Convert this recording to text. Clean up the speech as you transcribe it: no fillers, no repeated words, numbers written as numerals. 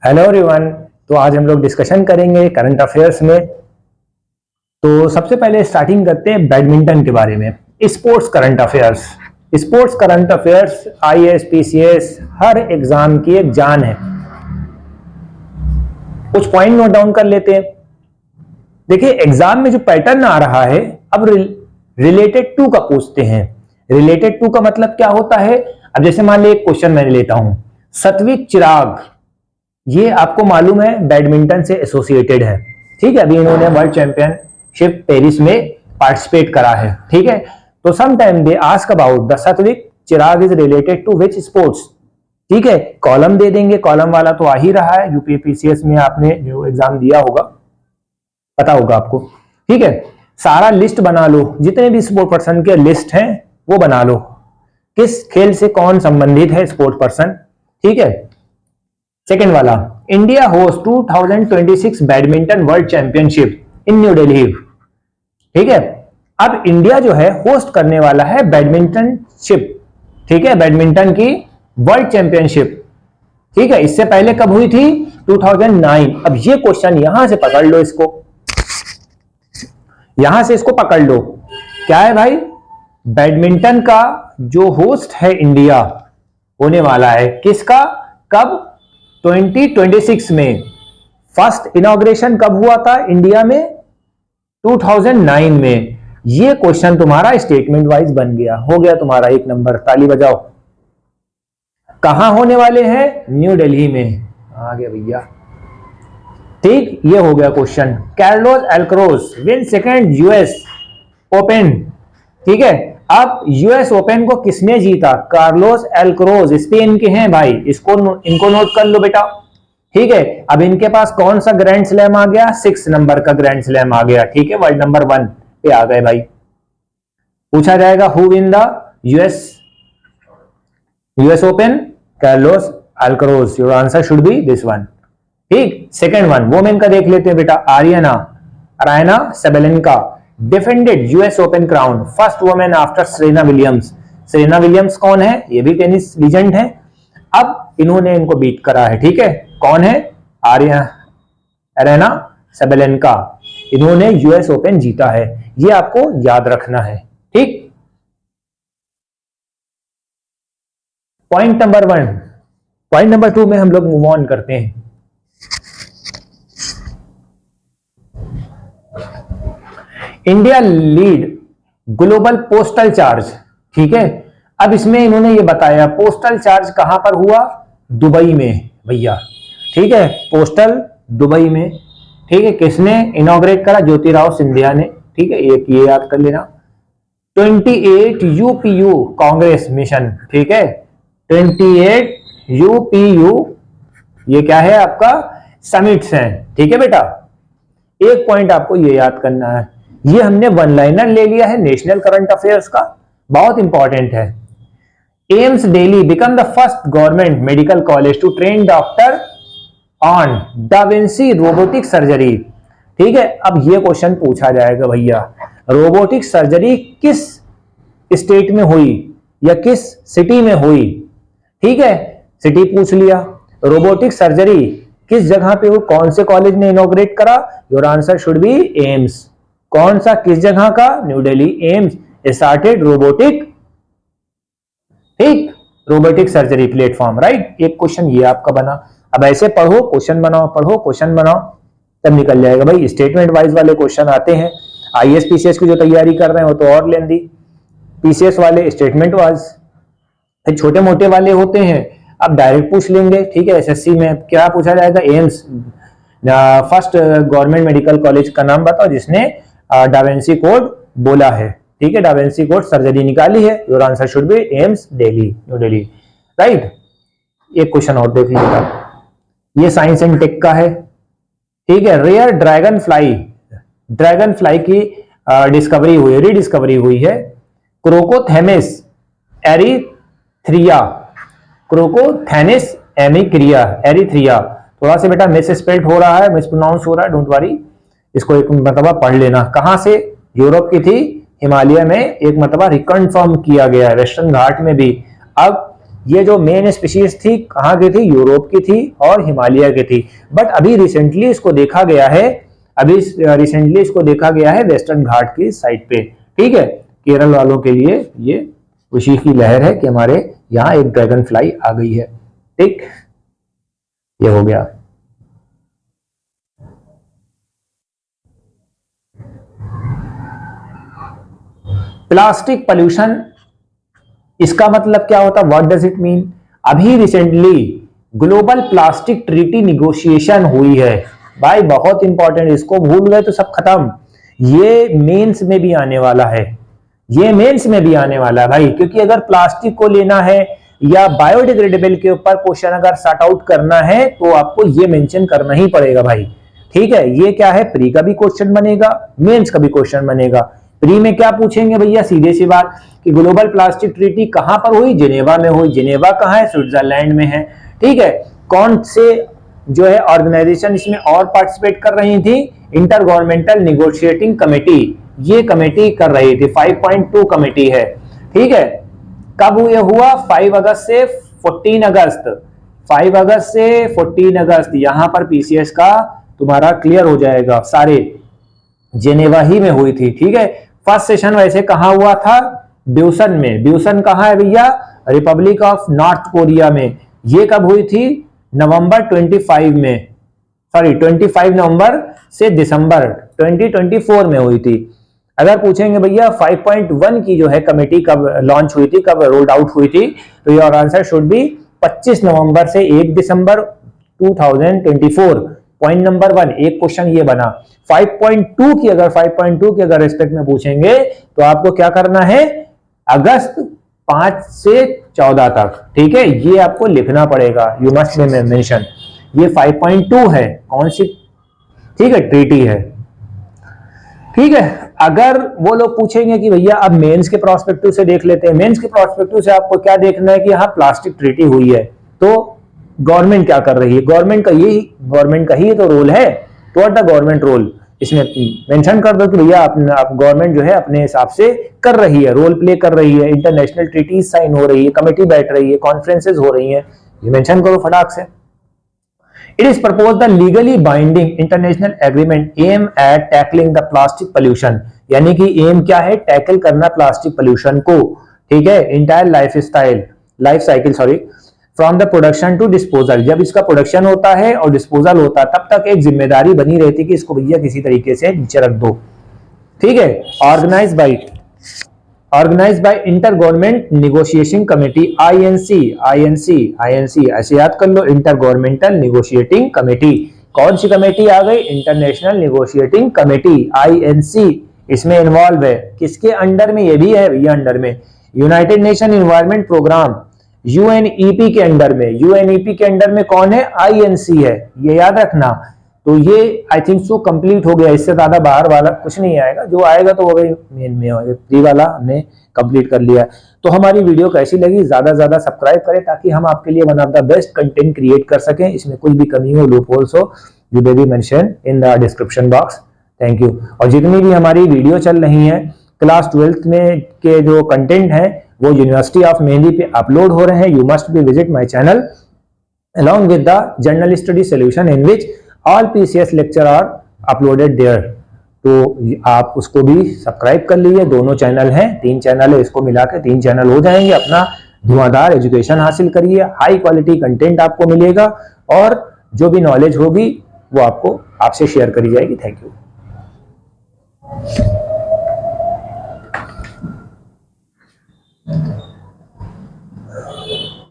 Hello everyone. तो आज हम लोग डिस्कशन करेंगे करंट अफेयर्स में। तो सबसे पहले स्टार्टिंग करते हैं बैडमिंटन के बारे में। Sports current affairs. Sports current affairs IAS PCS हर एग्जाम की एक जान है। कुछ पॉइंट नोट डाउन कर लेते हैं। देखिए एग्जाम में जो पैटर्न आ रहा है, अब रिलेटेड टू का पूछते हैं। रिलेटेड टू का मतलब क्या होता है? अब जैसे मान लीजिए एक क्वेश्चन मैं लेता हूं, सत्विक चिराग, ये आपको मालूम है बैडमिंटन से एसोसिएटेड है। ठीक है, अभी इन्होंने वर्ल्ड चैंपियनशिप पेरिस में पार्टिसिपेट करा है। ठीक है, तो some time they ask about the Satwik Chirag is related to which sports. ठीक है, कॉलम दे देंगे, कॉलम वाला तो आ ही रहा है, यूपीपीसीएस में आपने जो एग्जाम दिया होगा पता होगा आपको। ठीक है, सारा लिस्ट बना लो, जितने भी स्पोर्ट पर्सन के लिस्ट हैं वो बना लो, किस खेल से कौन संबंधित है स्पोर्ट पर्सन। ठीक है, सेकेंड वाला, India host 2026 badminton world championship इन न्यू दिल्ली। ठीक है, अब इंडिया जो है होस्ट करने वाला है बैडमिंटन शिप। ठीक है, बैडमिंटन की वर्ल्ड चैंपियनशिप। ठीक है, इससे पहले कब हुई थी? 2009। अब ये क्वेश्चन यहां से पकड़ लो, इसको यहां से इसको पकड़ लो। क्या है भाई? बैडमिंटन का जो होस्ट है इंडिया होने वाला है, किसका, कब? 2026 में। फर्स्ट इनॉग्रेशन कब हुआ था इंडिया में? 2009 में। ये क्वेश्चन तुम्हारा स्टेटमेंट वाइज बन गया, हो गया तुम्हारा 1 नंबर, ताली बजाओ। कहां होने वाले हैं? न्यू दिल्ली में। आ गया भैया। ठीक, ये हो गया question. Carlos Alcaraz win second US open. ठीक है, अब यूएस ओपन को किसने जीता? कार्लोस अल्कराज, स्पेन के हैं भाई, इनको नोट कर लो बेटा। ठीक है, अब इनके पास कौन सा ग्रैंड स्लैम आ गया? 6 नंबर का ग्रैंड स्लैम आ गया। ठीक है, वर्ल्ड नंबर 1 पे आ गए भाई। पूछा जाएगा who win the US Open? Carlos Alcaraz. Your answer should be this one. ठीक, सेकेंड वन वोमेन का देख लेते हैं बेटा। Aryna Sabalenka defended US Open crown, first women after Serena Williams. Serena Williams कौन है? ये भी टेनिस लीजेंड है। अब इन्होंने इनको बीट करा है। ठीक है, कौन है? अरेना सेबेलेंका। इन्होंने यूएस ओपन जीता है, ये आपको याद रखना है। ठीक, पॉइंट नंबर 1। पॉइंट नंबर 2 में हम लोग मूव ऑन करते हैं। India lead global postal charge. ठीक है, अब इसमें इन्होंने ये बताया पोस्टल चार्ज कहां पर हुआ? दुबई में भैया। ठीक है, पोस्टल दुबई में। ठीक है, किसने इनॉग्रेट करा? ज्योतिराव सिंधिया ने। ठीक है, एक ये याद कर लेना। 28 यूपीयू कांग्रेस मिशन। ठीक है, 28 यूपीयू, ये क्या है आपका? समिट्स हैं। ठीक है बेटा, एक पॉइंट आपको ये याद करना है, ये हमने वन लाइनर ले लिया है नेशनल करंट अफेयर्स का, बहुत इंपॉर्टेंट है। AIIMS Delhi become the first government medical college to train doctor on da Vinci robotic surgery. ठीक है, अब ये क्वेश्चन पूछा जाएगा भैया, रोबोटिक सर्जरी किस स्टेट में हुई या किस सिटी में हुई? ठीक है, सिटी पूछ लिया। रोबोटिक सर्जरी किस जगह पे हुई, कौन से कॉलेज ने इनॉग्रेट करा? Your answer should B AIIMS. कौन सा, किस जगह का? New Delhi. AIIMS started robotic, ठीक, रोबोटिक सर्जरी प्लेटफॉर्म। राइट, एक क्वेश्चन ये आपका बना। अब ऐसे पढ़ो, क्वेश्चन बनाओ, पढ़ो क्वेश्चन बनाओ, तब निकल जाएगा भाई। स्टेटमेंट वाइज वाले क्वेश्चन आते हैं। आईएएस पीसीएस की जो तैयारी कर रहे हैं वो तो और लेंदी, पीसीएस वाले स्टेटमेंट वाइज, फिर छोटे मोटे वाले होते हैं अब डायरेक्ट पूछ लेंगे। ठीक है, एसएससी में क्या पूछा जाएगा? AIIMS first government medical college का नाम बताओ जिसने डा विंसी कोड बोला है। ठीक है, डा विंसी कोड सर्जरी निकाली है। Your answer should B AIIMS Delhi, new Delhi. Right, एक क्वेश्चन और देख लीजिएगा, ये साइंस एंड टेक का है। ठीक है, रेयर ड्रैगन फ्लाई की डिस्कवरी हुई, रीडिस्कवरी हुई है। क्रोकोथेमिस एरिथ्रिया, क्रोकोथेनिस एरिथ्रिया। थोड़ा सा बेटा मिस स्पेल्ड हो रहा है, मिस प्रोनाउंस हो रहा है, डोंट वरी, इसको एक मरतबा पढ़ लेना। कहां से? यूरोप की थी, हिमालय में एक मरतबा रिकन्फर्म किया गया है, वेस्टर्न घाट में भी। अब ये जो मेन स्पीशीज थी कहाँ की थी, यूरोप की थी और हिमालय की थी। बट अभी रिसेंटली इसको देखा गया है वेस्टर्न घाट की साइड पे। ठीक है, केरल वालों के लिए ये खुशी की लहर है कि हमारे यहाँ एक ड्रैगन फ्लाई आ गई है। ठीक, ये हो गया। प्लास्टिक पॉल्यूशन, इसका मतलब क्या होता, व्हाट डज इट मीन? अभी recently global plastic treaty negotiation हुई है भाई, बहुत इंपॉर्टेंट, इसको भूल गए तो सब खत्म। ये मेंस में भी आने वाला है, ये मेंस में भी आने वाला है भाई, क्योंकि अगर प्लास्टिक को लेना है या बायोडिग्रेडेबल के ऊपर क्वेश्चन अगर सॉर्ट आउट करना है तो आपको ये मेंशन करना ही पड़ेगा भाई। ठीक है, ये क्या है, प्री का भी क्वेश्चन बनेगा, मेंस का भी क्वेश्चन बनेगा। प्री में क्या पूछेंगे भैया, सीधे सी बात कि ग्लोबल प्लास्टिक ट्रीटी कहां पर हुई, जिनेवा में हुई। जिनेवा कहां है, स्विट्जरलैंड में है। ठीक है, कौन से जो है ऑर्गेनाइजेशन इसमें और पार्टिसिपेट कर रही थी, इंटर गवर्नमेंटल निगोशिएटिंग कमेटी, ये कमेटी कर रही थी, 5.2 कमेटी है। ठीक है, कब ये हुआ, 5 अगस्त से 14 अगस्त, 5 अगस्त से 14 अगस्त, यहां पर पीसीएस का तुम्हारा क्लियर हो जाएगा, सारे जेनेवा ही में हुई थी। ठीक है, फर्स्ट सेशन वैसे कहां हुआ था, ब्यूसन में। ब्यूसन कहां है भैया, रिपब्लिक ऑफ नॉर्थ कोरिया में। ये कब हुई थी, नवंबर 25 में, सॉरी 25 नवंबर से दिसंबर 2024 में हुई थी। अगर पूछेंगे भैया 5.1 की जो है कमेटी कब लॉन्च हुई थी, कब रोल्ड आउट हुई थी, तो योर आंसर शुड बी 25 नवंबर से 1 दिसंबर 2024। पॉइंट नंबर 1, एक क्वेश्चन ये बना। 5.2 की अगर रिस्पेक्ट में पूछेंगे तो आपको क्या करना है, अगस्त 5 से 14 तक। ठीक है, ये आपको लिखना पड़ेगा, यू मस्ट मेंशन। ये 5.2 है, कौन सी, ठीक है, ट्रीटी है। ठीक है, अगर वो लोग पूछेंगे कि भैया अब मेंस के प्रोस्पेक्टिव से देख लेते हैं, मेंस के प्रोस्पेक्टिव से आपको क्या देखना है कि यहाँ प्लास्टिक ट्रीटी हुई है तो गवर्नमेंट क्या कर रही है, गवर्नमेंट का ही तो रोल है। तो व्हाट द गवर्नमेंट रोल, इसमें मेंशन कर दो कि भैया आप गवर्नमेंट जो है अपने हिसाब से कर रही है, रोल प्ले कर रही है, इंटरनेशनल ट्रीटीज साइन हो रही है, कमेटी बैठ रही है, कॉन्फ्रेंसेज हो रही है, ये मेंशन करो फटाक से। It is proposed the legally binding international agreement aim at tackling the plastic pollution, यानी कि एम क्या है, टैकल करना प्लास्टिक पोल्यूशन को। ठीक है, entire life cycle from the production to disposal. जब इसका प्रोडक्शन होता है और डिस्पोजल होता है तब तक एक जिम्मेदारी बनी रहती है कि इसको भैया किसी तरीके से नीचे रख दो। ठीक है, organize by inter government negotiation committee, INC, ऐसे याद कर लो, इंटर गवर्नमेंटल निगोशिएटिंग कमेटी। कौन सी कमेटी आ गई, इंटरनेशनल निगोशिएटिंग कमेटी, INC इसमें इन्वॉल्व है। किसके अंडर में, ये भी है भैया अंडर में, united nation environment programme, UNEP के अंडर में। UNEP के अंडर में कौन है, INC है, ये याद रखना। तो ये आई थिंक सो कंप्लीट हो गया, इससे ज्यादा बाहर वाला कुछ नहीं आएगा, जो आएगा तो वो मेन में आएगा। 3 वाला हमने कंप्लीट कर लिया। तो हमारी वीडियो कैसी लगी, ज्यादा से ज्यादा सब्सक्राइब करें ताकि हम आपके लिए one of the best content create कर सकें। इसमें कुछ भी कमी हो, लूप होल्स हो, you may be mention in the description box. Thank you. और जितनी भी हमारी वीडियो चल रही है क्लास 12th में के जो कंटेंट है वो यूनिवर्सिटी ऑफ मेहंदी पे अपलोड हो रहे हैं। You must be visit my channel along with the general study solution in which all PCS lecture are uploaded there। तो आप उसको भी सब्सक्राइब कर लीजिए। दोनों चैनल हैं, 3 चैनल है, इसको मिला के 3 चैनल हो जाएंगे। अपना धुआंधार एजुकेशन हासिल करिए, हाई क्वालिटी कंटेंट आपको मिलेगा और जो भी नॉलेज होगी वो आपको आपसे शेयर करी जाएगी। Thank you.